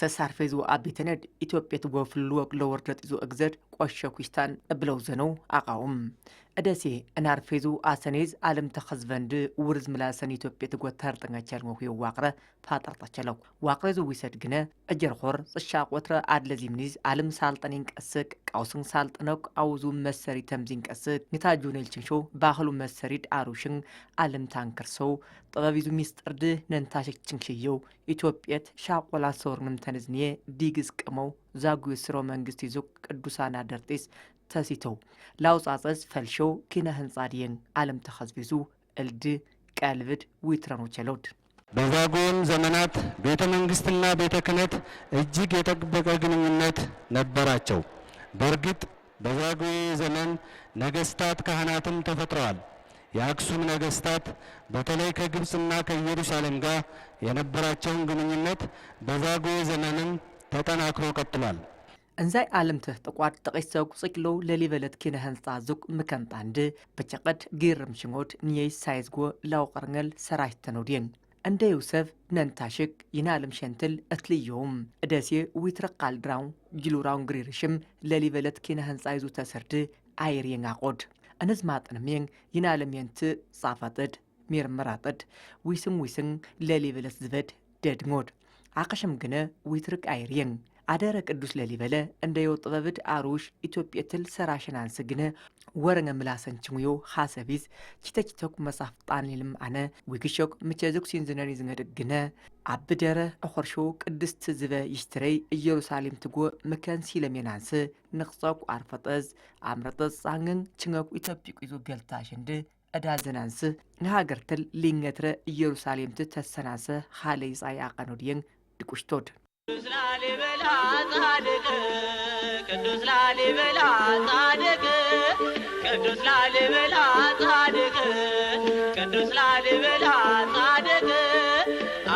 أخسس عرفيزو أبيتند إثيوبيا تقوفلوك لوردت إزو أجزر قوشكوشتان بلوزنو أقاوم أداسي أنا عرفيزو آسانيز عالم تخزفند ورز ملاسان إثيوبيا تقوتر تنغتشار موهيو واقرة فاتر تشلو واقرة زو ويساد جنا أجرخور الشاق وطرة عادل زيمنيز عالم سالطانينك أسك قوسن سالطنوك أوزو مساري تمزينك أسك نتاجون الشنشو باخلو مساريد عروشن عالم تانكرسو طغافيزو ميسترد ننتاشك تنشيو إثيوبيا شاق ولا صور نمتنزنية ديجز كمو زاقو يسرو منغستي زوك الدوسانا درتيس تاسيتو لاوس عزاز فالشو كينا هنصاريين عالم تخزفيزو الد كالفد ويترانو چلود بزاقون زمانات بيت منغستنا بيت كنت اجيك يتقبق جنونت نبراچو برغت بزاقوي زمان نغستات كهناتم تفترال የአክሱም ነገስታት በተለይ ከግብጽና ከኢየሩሳሌም ጋር የነበራቸውን ግንኙነት በዛጉዌ ዘመንም ተጠናክሮ ቀጥሏል። እንዛይ ዓለምተ ተቋድ ተቀይሰው ጽቅሎ ለሊበለት ኪነ ህንጻ ዙቅ ምከንጣንድ በጨቀድ ጊርም ሽንጎት ኒይ ሳይዝጎ ላውቀርነል ሰራሽ ተኖዲን እንደ ዮሴፍ ነንታሽክ ይናለም ሸንትል እትልዮም እደሴ ዊትረቃል ድራው ጅሉራውን ግሪርሽም ለሊበለት ኪነ ህንጻ ይዙ ተሰርድ አይሪን አቆድ أنز ماطنمين ينالم ينت صافتد مير مراتد ويسن لالي بلا زبد دد مود عاقشم جنا ويترك ايرين عدارك ادوس لالي بلا انديو طببد عروش إثيوبيا سراشن انسجنا ورنga ملاسن چميو خاصبيز چتاچتوك مسافطاني لم انا ويكشوك متجازوك سينزنري زنگدغنا عبدره اخرشو قدست زبا يشتري يروساليم تگو مكان سيلمينانس نقصاك عرفتز عمرتز سانغن چنگوك إثيوبيا يزو بيلتاشند أدازنانس نهاجرتل لينغتر يروساليم تتسنانس خالي صاي عقنودين دكوشتود ቅዱስ ላሊበላ ጻድቅ ቅዱስ ላሊበላ ጻድቅ ቅዱስ ላሊበላ ጻድቅ ቅዱስ ላሊበላ ጻድቅ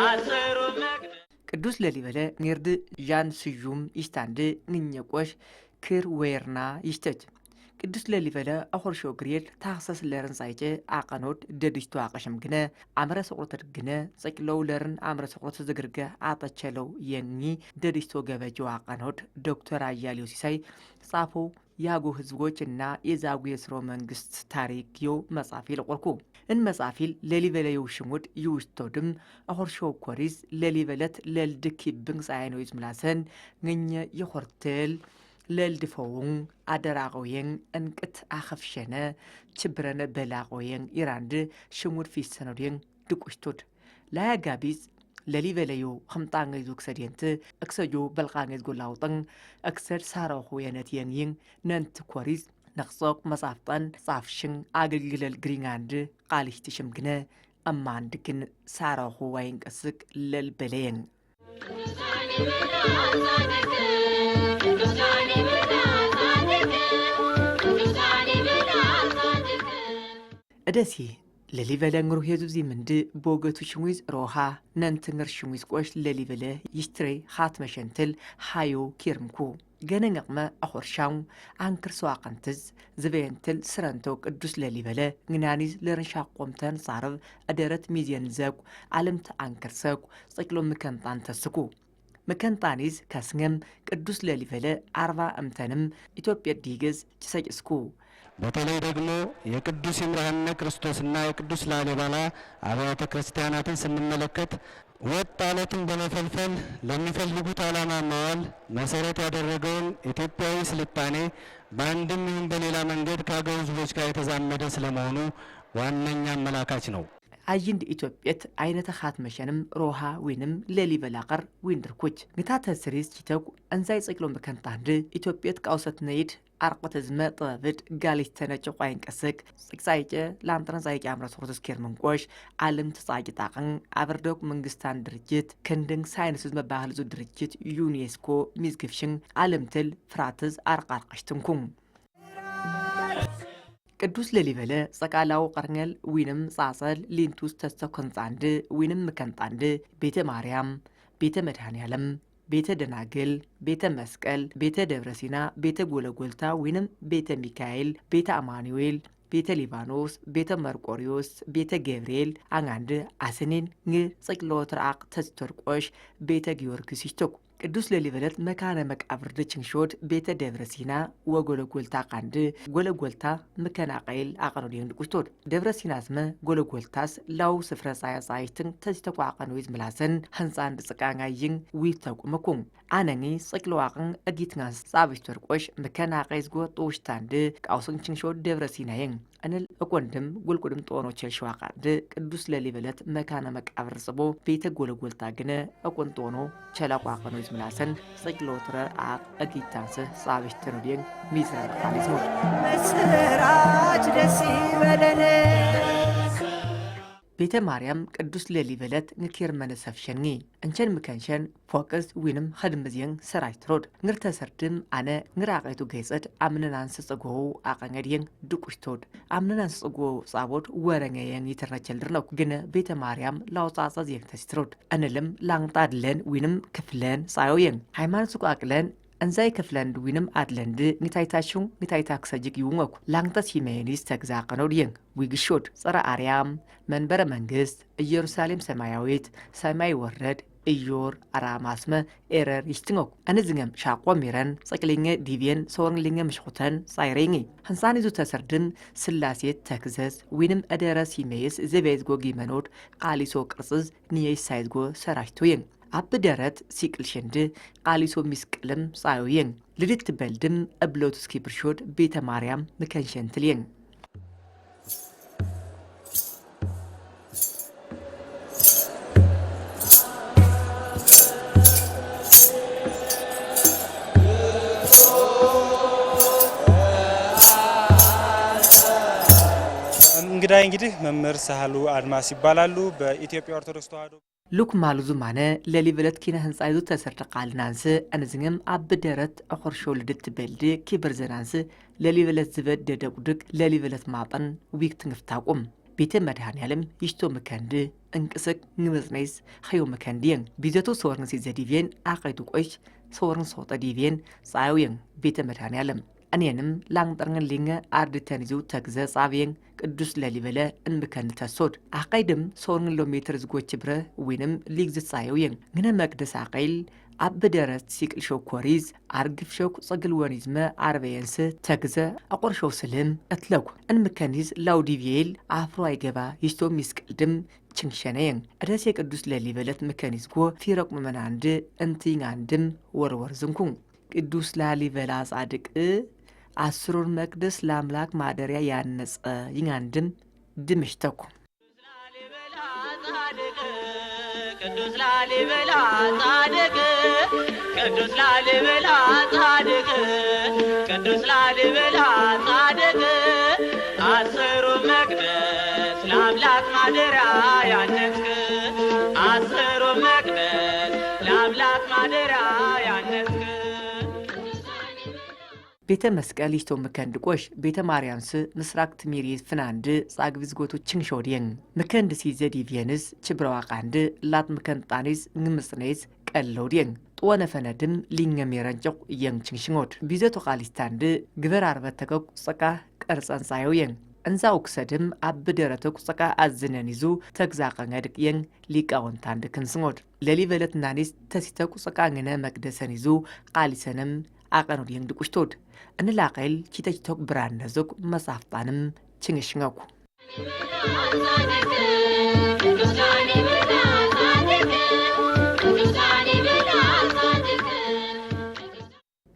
አስሩ መቅደስ ቅዱስ ላሊበላ ንርድ ጃን ስዩም ይስታንድ ንኘቆሽ ክር ወይርና ይስተት ቅዱስ ላሊበላ አخرሾ ግሪል ታክሰስ ለርን ሳይጨ አቀኖድ ደድሽቶ አቀሽም ግነ አምረ ሰቆት ግነ ጽቅለው ለርን አምረ ሰቆት ዝግርገ አጣቸለው የኒ ደድሽቶ ገበጆ አቀኖድ ዶክተር አያሌው ሲሳይ ጻፎ ያጎ ህዝቦችና የዛጉ የስሮ መንግስት ታሪክዮ መጻፊል ቆርኩ እን መጻፊል ላሊበላ ይውሽሙድ ይውስቶድም አخرሾ ኮሪዝ ላሊበለት ለልድክ ይብንስ አይኖይዝ ምላሰን ngኘ ይخርተል للدفعون أدراقوين أنكت أخفشنا تبرنا بلاقوين إيراند شمود في السنورين دكوشتود لا جابيز للي بلايو خمطان يزوك سرينت أكسر جو بلقان يزقول لاوطن أكسر ساراخو ينتين ين ننت كوريز نقصاق مصافتان صافشن أغلقل الجريناند قاليش تشمكنا أما عندكن ساراخو وين كسك للبلين أدسي لليفلا نروح يزوزي مند بوغتو شمويز روها ننتنر شمويز قوش لليفلا يشتري خاتمة شنتل حايو كيرمكو جانا نقمة أخور شاون عنكر سواقنتز زبينتل سرانتوك الدوس لليفلا ننانيز لرنشاق قومتان صارف أدارت ميزيان زاق علمت عنكر ساق صيكلو مكان تانتسكو مكان تانيز كاسنغم الدوس لليفلا عرفا أمتانم إثيوبيا ديجز تساج اسكو በተለይ ደግሞ የቅዱስ ይምርሃነ ክርስቶስና የቅዱስ ላሊበላ አብያተ ክርስቲያናትን ስንመለከት ወጥ አለትን በመፈልፈል ለሚፈልጉት ዓላማ ማዋል መሰረት ያደረገውን ኢትዮጵያዊ ስልጣኔ በአንድም ይሁን በሌላ መንገድ ከአገው ሕዝቦች ጋር የተዛመደ ስለመሆኑ ዋነኛ አመላካች ነው። አጅንድ ኢትዮጵያት አይነተ ኻትመሸንም ሮሃ ወይንም ላሊበላ ቀር ዊንድርኩች ግታተ ስሪስ ቺተኩ እንዛይ ጽቅሎ መከንታንድ ኢትዮጵያት ቃውሰት ነይድ አርቆተ ዝመ ጠብድ ጋሊስ ተነጨ ቋይን ቀስቅ ጽቅሳይጨ ላንጥረን ዛይቂ አምራስ ሆርስ ኬርመንቆሽ ዓለም ተጻቂ ጣቀን አበርዶክ መንግስታን ድርጅት ክንድን ሳይንስ መባህል ዙ ድርጅት ዩኔስኮ ሚዝግፍሽን ዓለምትል ፍራትዝ አርቃርቀሽትንኩም ቅዱስ ላሊበላ ጸቃላው ቀርነል ዊንም ጻጸል ሊንቱስ ተስተኮንጻንድ ዊንም መከንጣንድ ቤተ ማርያም ቤተ መድኃኔዓለም ቤተ ደናግል ቤተ መስቀል ቤተ ደብረሲና ቤተ ጎለጎልታ ዊንም ቤተ ሚካኤል ቤተ አማኑኤል ቤተ ሊባኖስ ቤተ መርቆሪዮስ ቤተ ገብርኤል አንጋንድ አስኔን ን ጽቅሎት ራቅ ተስተርቆሽ ቤተ ጊዮርጊስ ይሽተኩ ቅዱስ ላሊበለት መካነ መቃብር ድችንሾድ ቤተ ደብረ ሲና ወጎለጎልታ ቃንድ ጎለጎልታ መከናቀይል አቀኖዲን ድቁሽቶድ ደብረ ሲና ዝመ ጎለጎልታስ ላው ስፍረ ሳይትን ተስተቋቀኑ ይዝምላሰን ህንፃን ጽቃንጋይን ዊተቁመኩም አነኒ ጽቅለዋቅን እጊትናስ ሳብሽተር ቆሽ መከናቀይ ዝጎ ጦሽታንድ ቃውስን ችንሾድ ደብረ ሲናየን أنا أقولهم قولكم طوانو تشلشوا قاعد قدوس لليبلت مكان مقابر صبو بيت قول تاجنا أقول طوانو تشلا قاقنو يزملاسن سيكلو ترى عق أكيد تانسه صعب يشترودين ميزان خالصمو مسراج دسي بدنه ቤተ ማርያም ቅዱስ ላሊበለት ንኪር መነሰፍሸኒ እንቸን ምከንሸን ፎከስ ዊንም ኸድምዝየን ሰራይትሮድ ንርተሰርድም አነ ንራቀይቱ ገይጸድ አምነናንስ ጽጎው አቀንገድየን ድቁሽቶድ አምነናንስ ጽጎው ጻቦድ ወረንገየን ይተረቸልድር ነው ግን ቤተ ማርያም ላውጻጻዝ የክተስትሮድ አንልም ላንጣድለን ዊንም ክፍለን ጻዮየን ሃይማኖት ቋቅለን እንዛይ ክፍለንድ ዊንም አድለንድ ንታይታሹ ንታይታክሰጅግ ይውንኩ ላንተስ ሂሜኒስ ተግዛቀነው ዲየን ዊግሾድ ጸረ አርያም መንበረ መንግስት ኢየሩሳሌም ሰማያዊት ሰማይ ወረድ ኢዮር አራማስመ ኤረር ይሽትንኩ አንዝንገም ሻቆ ሚረን ጸቅሊኘ ዲቪየን ሶርንሊኘ ምሽኹተን ሳይሬኝ ህንሳን ይዙ ተሰርድም ስላሴት ተክዘዝ ዊንም አደረስ ሂሜስ ዘቤዝጎ ጊመኖድ ቃሊሶ ቅርጽዝ ኒየስ ሳይዝጎ ሰራሽቶየን አብደረት ሲቅልሽንድ ቃሊሶ ሚስቅልም ጻዮየን ልድት በልድም አብሎት እስኪ ብርሾድ ቤተ ማርያም ምከንሸንትልየን እንግዲህ መምህር ሳህሉ አድማስ ይባላሉ በኢትዮጵያ ኦርቶዶክስ ተዋሕዶ ሉክ ማሉዙ ማነ ላሊበለት ኪነ ህንፃ ይዙ ተሰርተ ቃልናንስ አንዝንገም አብደረት አخرሾ ልድት በልድ ኪብር ዘናንስ ላሊበለት ዝበድ ደደቁድቅ ላሊበለት ማጠን ዊክት ንፍታቁም ቤተ መድኃኔዓለም ይሽቶ መከንድ እንቅስቅ ንመዝነይስ ኸዮ መከንዲየን ቢዘቱ ሶወርን ሲዘዲቪየን አቀይቱ ቆይሽ ሶወርን ሶጠ ዲቪየን ጻዮየን ቤተ መድኃኔዓለም أنينم لان ترغن لينغ أرد تنزو تغزى صابين قدوس لاليبلا انبكن تسود عقيدم سورن لوميتر زغو تشبره وينم ليغز صايوين غنا مقدس عقيل أبدرت سيكل شو كوريز أرغف شوك صقل ونيزما عربيانس تغزى أقر شو سلم أتلوك انبكنيز لاو ديفيل عفرو ايقبا يشتو ميسكالدم تشنشانين أداسي قدوس لاليبلات مكانيزغو في رقم من عند انتين عندم ورور زنكون قدوس لاليبلا صادق አስሩር መቅደስ ለአምላክ ማደሪያ ያነጸ ይንጋንድም ድምሽተኩ ቅዱስ ላሊበላ ጻድቅ ቅዱስ ላሊበላ ጻድቅ ቅዱስ ላሊበላ ጻድቅ አስሩር መቅደስ ለአምላክ ማደሪያ ያነጸ አስሩር መቅደስ ለአምላክ ማደሪያ ያነጸ ቤተ መስቀል ይስቶ መከንድ ቆሽ ቤተ ማርያምስ ምስራቅ ትሚሪ ፍናንድ ጻግብዝ ጎቶ ችንሾዲየን መከንድ ሲዘዲ ቪየንስ ችብራዋ ቃንድ ላት መከንጣኒስ ንምስነይስ ቀሎዲየን ጦነ ፈነድም ሊንገም የረንጨው የንችንሽንጎድ ቢዘቶ ቃሊስታንድ ግበር አርበተከው ጸቃ ቀርጸን ሳዮየን እንዛው ክሰድም አብደረተው ጸቃ አዝነን ይዙ ተግዛቀንገድቅ የን ሊቃውንታንድ ክንስንጎድ ለሊበለት ናኒስ ተሲተው ጸቃ ngነ መቅደሰን ይዙ ቃሊሰንም አቀኖድ የንድቁሽቶድ እንላቀል ቺተቺቶክ ብራን ነዞክ መሳፍጣንም ችንሽንጋኩ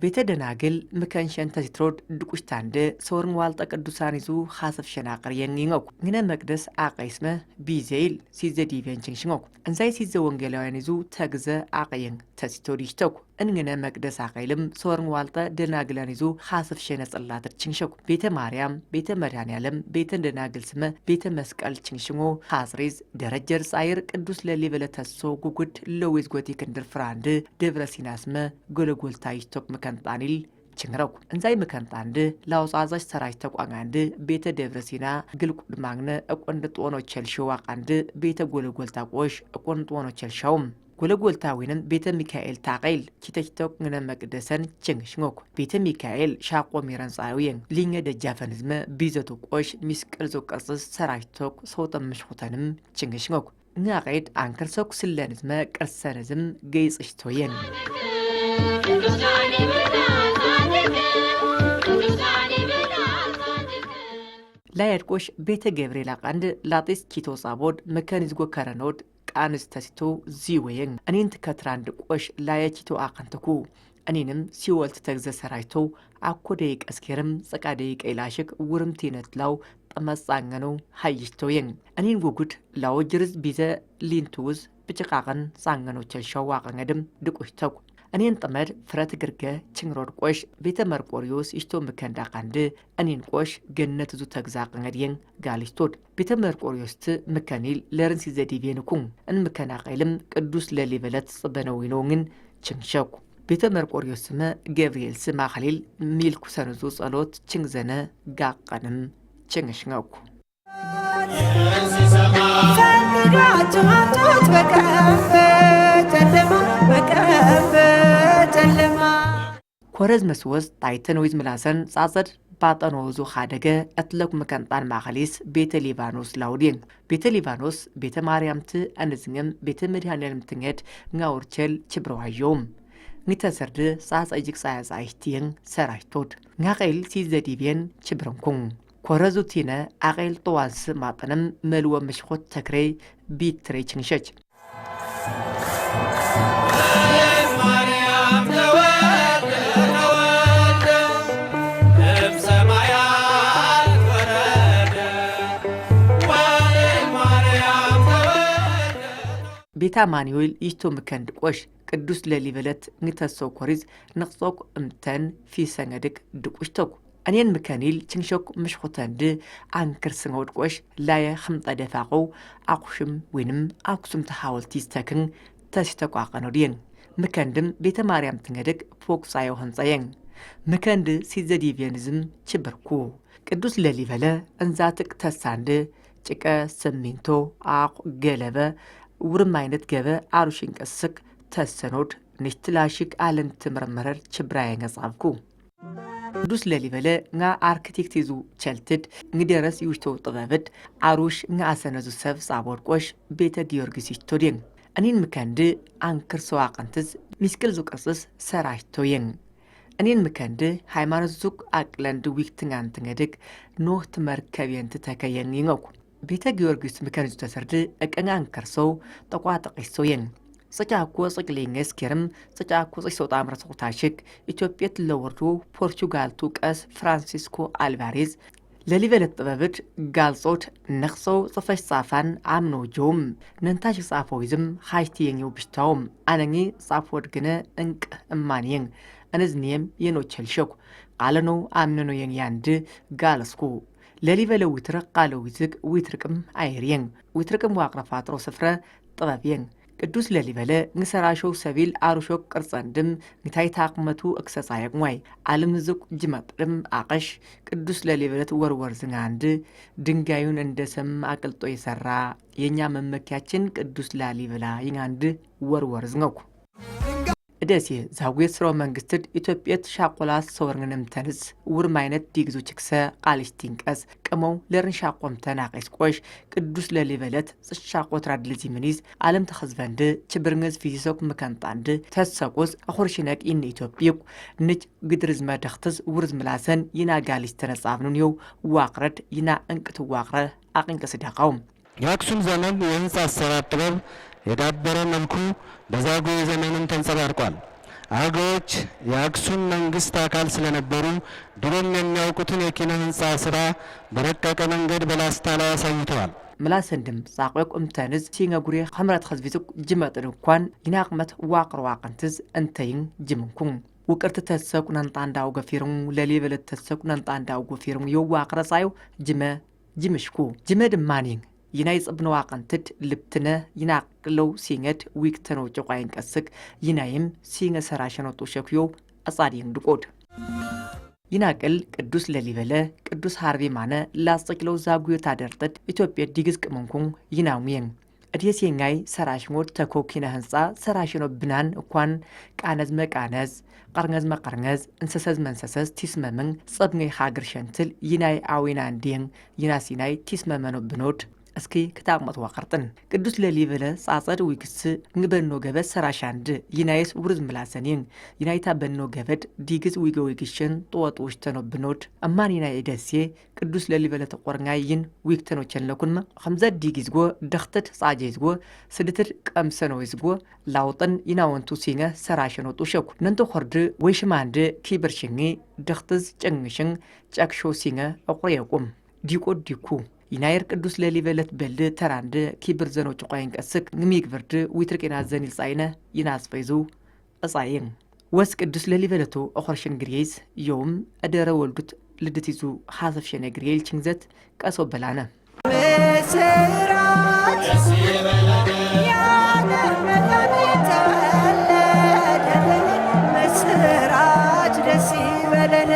ቤተ ደናግል ምከንሸን ተሲትሮድ ድቁሽታንደ ሶርን ዋልጠ ቅዱሳን ይዙ ሐሰፍ ሸናቀር የንጊንጋኩ ግነ መቅደስ አቀይስመ ቢዜል ሲዘዲቬን ችንሽንጋኩ እንዛይ ሲዘ ወንጌላውያን ይዙ ተግዘ አቀየን ተሲቶድ ይሽተኩ እንግነ መቅደስ አቀይልም ሶርን ዋልጠ ደናግላን ይዙ ሐሰፍ ሸነ ጸላትር ችንሽኩ ቤተ ማርያም ቤተ መድኃኔዓለም ቤተ ደናግል ስመ ቤተ መስቀል ችንሽንጎ ሐስሪዝ ደረጀር ጻይር ቅዱስ ላሊበለት ተሶ ጉጉድ ለዊዝ ጎቲ ክንድር ፍራንድ ደብረ ሲና ስመ ጎለጎልታ ይሽቶክ መከንጣኒል ችንግረኩ እንዛይ መከንጣንድ ላውጻዛሽ ሰራጅ ተቋንጋንድ ቤተ ደብረ ሲና ግልቁድ ማግነ እቆንድ ጦኖ ቸልሽዋ ቃንድ ቤተ ጎለጎልታ ቆሽ እቆንድ ጦኖ ቸልሻውም ጎለጎልታ ወይንም ቤተ ሚካኤል ታቀይል ቺተቺቶክ ngነ መቅደሰን ችንሽንጎክ ቤተ ሚካኤል ሻቆ ሚረን ጻዮየን ሊኘ ደጃፈንዝመ ቢዘቱ ቆሽ ሚስቅል ዞቀርጽስ ሰራጅቶክ ሶተም ምሽኹተንም ችንሽንጎክ ngaaqayd aankarsook sillanizma qarsanizm geysishtoyen ላየድቆሽ ቤተ ገብርኤል አቃንድ ላጢስ ኪቶ ጻቦድ መከኒዝጎ ከረኖድ ቃንስ ተሲቶ ዚወየን እኔንት ከትራንድ ቆሽ ላየኪቶ አቃንተኩ እኔንም ሲወልት ተግዘ ሰራይቶ አኮደ ይቀስከርም ጸቃደ ይቀይላሽክ ውርምቲነትላው ጠመጻንገነው ሃይሽቶየን እኔን ጉጉድ ላወጅርዝ ቢዘ ሊንቱዝ ብጭቃቀን ጻንገነው ቸልሻው አቀንገድም ድቆሽተኩ እኔን ጠመድ ፍረት ግርገ ችንግሮድ ቆሽ ቤተ መርቆሪዮስ ይሽቶ ምከንዳ ቃንድ እኔን ቆሽ ገነት ዙ ተግዛቀንገድየን ጋሊስቶድ ቤተ መርቆሪዮስ ምከኒል ለርንሲ ዘዲቬንኩ እን ምከናቀይልም ቅዱስ ለሊበለት ጽበነዊኖን ችንሸኩ ቤተ መርቆሪዮስ ስመ ገብርኤል ስማ ኸሊል ሚልኩ ሰነዙ ጸሎት ችንግዘነ ጋቀንም ችንሽነኩ ኮረዝ መስወዝ ታይተን ወይዝ ምላሰን ጻጸድ ባጠኖዙ ኻደገ እትለኩ መከንጣን ማኸሊስ ቤተ ሊባኖስ ላውዲን ቤተ ሊባኖስ ቤተ ማርያምት አንዝንገም ቤተ መድኃኔዓለም ትንገድ ngaurchel ችብረዋዮም ንተሰርድ ጻጽ እጅግ ሳያጻይቲን ሰራይቶድ ngaቀይል ሲዘዲቤን ችብረንኩን ኮረዙ ቲነ አቀይል ጠዋንስ ማጠንም መልወ መሽኾት ተክሬ ቢትሬ ችንሸች ቤታ ማንዩል ይሽቶ ምከንድ ቆሽ ቅዱስ ለሊበለት ንተሰው ኮሪዝ ንቅጾቅ እምተን ፊሰንገድቅ ድቁሽተኩ እኔን ምከኒል ችንሸኩ ምሽኾተንድ አንክር ስንጎድ ቆሽ ላየ خمጠ ደፋቀው አቁሽም ወይንም አክሱም ተሐወልቲ ስተክን ተስተቋቀኖድየን ምከንድም ቤተ ማርያም ትንገድቅ ፎክሳዮ ህንጻየን ምከንድ ሲዘዲቬንዝም ችብርኩ ቅዱስ ለሊበለ እንዛጥቅ ተሳንድ ጭቀ ሰሚንቶ አቁ ገለበ ውርም አይነት ገበ አሩሽን ቀስክ ተሰኖድ ንሽትላሽክ አለን ትምርመረር ችብራየን ጻፍኩ ቅዱስ ለሊበለ nga አርክቴክት ይዙ ቸልትድ እንግደረስ ይውሽቶ ጥበብድ አሩሽ nga አሰነዙ ሰብ ጻቦር ቆሽ ቤተ ጊዮርጊስ ይቶደን እኔን ምከንድ አንክር ሰው አቀንትዝ ሚስክል ዙ ቅርጽስ ሰራይቶየን እኔን ምከንድ ሃይማኖት ዙቅ አቅለንድ ዊክትንጋን ትንገድቅ ኖህ ትመርከብየንት ተከየን ይንኩ ቤተ ጊዮርጊስ ምከንዙ ተሰርድ እቀኛን ከርሰው ተቋጥቂሶየን ጽጫኩ ጽቅሊንገስ ከርም ጽጫኩ ጽሶ ጣምረት ቁታሽክ ኢትዮጵያት ለወርዶ ፖርቹጋል ቱቀስ ፍራንሲስኮ አልቫሬዝ ለሊበለት ጥበብድ ጋልጾት ነክሰው ጽፈሽ ጻፋን አምኖ ጆም ነንታሽ ጻፎይዝም ሃይቲየኛው ብሽታውም አነኚ ጻፎድ ግነ እንቅ እማንየን አነዝኒየም የኖቸልሽኩ ቃለኖ አምነኖ የንያንድ ጋልስኩ ለሊበለ ዊትርቅ ቃለው ይዝቅ ዊትርቅም አይርየን ዊትርቅም ዋቅረፋጥሮ ስፍረ ጥበብየን ቅዱስ ለሊበለ ንሰራሾው ሰቢል አሩሾክ ቅርጸንድም ንታይ ታቅመቱ እክሰጻየቅሟይ ዓለም ዝቅ ጅመጥርም አቀሽ ቅዱስ ለሊበለት ወርወር ዝንጋንድ ድንጋዩን እንደሰም አቅልጦ የሰራ የኛ መመኪያችን ቅዱስ ላሊበላ ይንጋንድ ወርወር ዝንገኩ እደሲ ዛጉት ስሮ መንግስትድ ኢትዮጵያት ሻቆላስ ሰወርንም ተንስ ውርም አይነት ዲግዙ ችክሰ ቃልስቲንቀስ ቀመው ለርን ሻቆም ተናቀስ ቆሽ ቅዱስ ለሊበለት ጽሻቆት ራድልዚ ምኒዝ ዓለም ተخزበንድ ችብርንዝ ፊዚሶክ መከንጣንድ ተሰቆስ አኹርሽነቅ ኢን ኢትዮጵያ ንጭ ግድርዝ መደኽትዝ ውርዝ ምላሰን ይና ጋሊስ ተነጻፍኑን ይው ዋቅረድ ይና እንቅት ዋቅረ አቅንቀስዳቃው የአክሱም ዘመን የህንጻ አሰራር ጥበብ የዳበረ መልኩ በዛጉዌ ዘመንም ተንጸባርቋል። አገዎች የአክሱም መንግስት አካል ስለነበሩ ድሮም የሚያውቁትን የኪነ ህንጻ ስራ በረቀቀ መንገድ በላስታ ላይ አሳይተዋል። ምላሰንድም ጻቆቅ እምተንዝ ሲንጉሪ ኸምረት ኸዝቢቱ ጅመጥን እንኳን ይናቅመት ዋቅር ዋቅንትዝ እንተይን ጅምንኩን ወቅርት ተሰቁን አንጣንዳው ገፊሩን ለሊበለት ተሰቁን አንጣንዳው ገፊሩን የዋቅረ ሳዩ ጅምሽኩ ጅመድ ማኒን ይናይ ጽብነው አቀንትድ ልብትነ ይናቅለው ሲንገድ ዊክተኖ ጨቋይን ቀስክ ይናይም ሲንገ ሰራሸኖቶ ሸክዮ አጻዲን ድቆድ ይናቅል ቅዱስ ለሊበለ ቅዱስ ሀርቤ ማነ ላስጥቅለው ዛጉዮ ታደርጠድ ኢትዮጵያ ዲግስ ቅመንኩን ይናሙየን እዲስ የኛይ ሰራሽሞድ ተኮኪነ ህንጻ ሰራሽኖ ብናን እንኳን ቃነዝ መቃነዝ ቀርነዝ መቀርነዝ እንሰሰዝ መንሰሰዝ ቲስመምን ጽብኔ ሀገር ሸንትል ይናይ አዊና እንዲን ይናሲናይ ቲስመመኖ ብኖድ እስኪ ክታቅመት ዋቀርጥን ቅዱስ ለሊበለ ጻጸድ ዊክስ ንበኖ ገበድ ሰራሻንድ ይናይስ ውርዝ ምላሰኒን ይናይታ በኖ ገበድ ዲግዝ ዊገዊግሽን ጦወጦች ተኖብኖድ አማን ይናይ ደሴ ቅዱስ ለሊበለ ተቆርኛይን ዊክተኖችን ለኩንማ ኸምዘ ዲግዝጎ ደኽተት ጻጄዝጎ ስድትር ቀምሰኖይዝጎ ላውጥን ይናወንቱ ሲንገ ሰራሽን ወጡ ሸኩ ነንቶ ኸርድ ወይሽማንድ ኪብርሽንጊ ደኽትዝ ጨንግሽን ጨክሾ ሲንገ አቁረየቁም ዲቆ ዲኩ ይናይር ቅዱስ ለሊበለት በልድ ተራንድ ኪብር ዘኖች ቆይን ቀስክ ንሚግብርድ ዊትርቂና ዘኒል ጻይነ ይናስፈይዙ አጻይን ወስ ቅዱስ ለሊበለቱ አኸርሽን ግሪይዝ ዮም አደረ ወልዱት ልድቲዙ ሐሰፍ ሸነ ግሪይል ችንዘት ቀሶ በላነ መስራት ደስ ይበለን